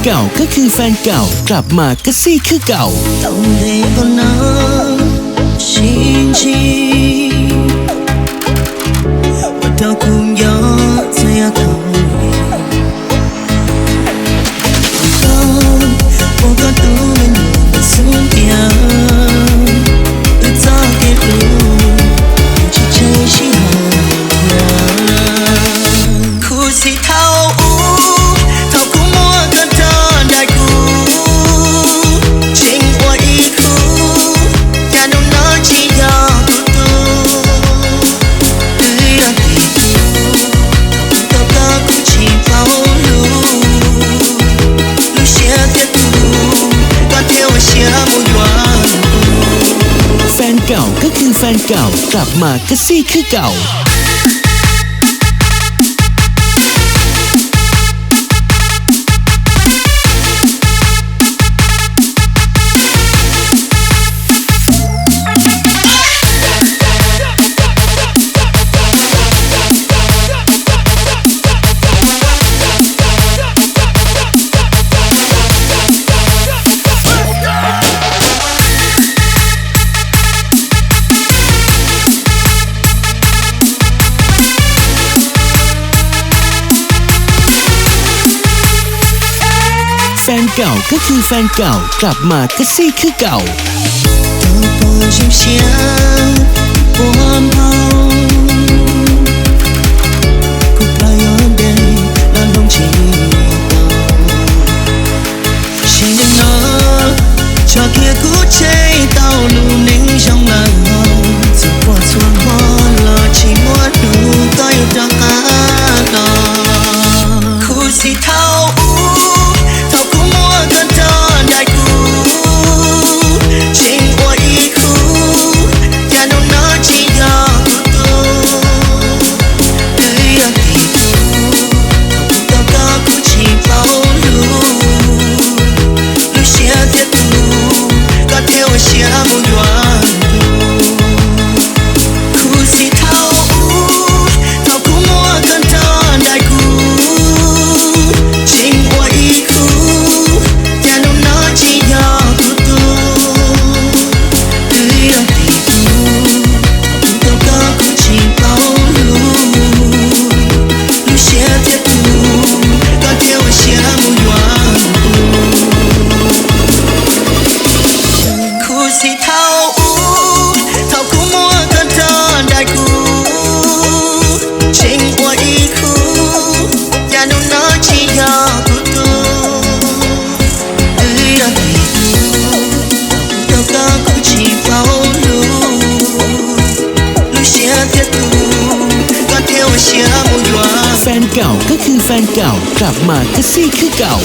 เก่าก็คือแฟนเก่ากลับมาก็ซี่คือเก่าต้องได้ก็นะชินชีว่าเธอคงยอมเสียเขาแฟนเก่าก็คือแฟนเก่ากลับมาก็ซี่คือเก่าแฟนเก่าก็คือแฟนเก่ากลับมาก็ซี่คือเก่า多新鲜我梦哭怕有点难懂情到心呢抓给古街道路宁上来走过错过了寂寞路都有答案了哭泣逃แฟนเก่าก็คือแฟนเก่ากลับมาก็ซี่คือเก่า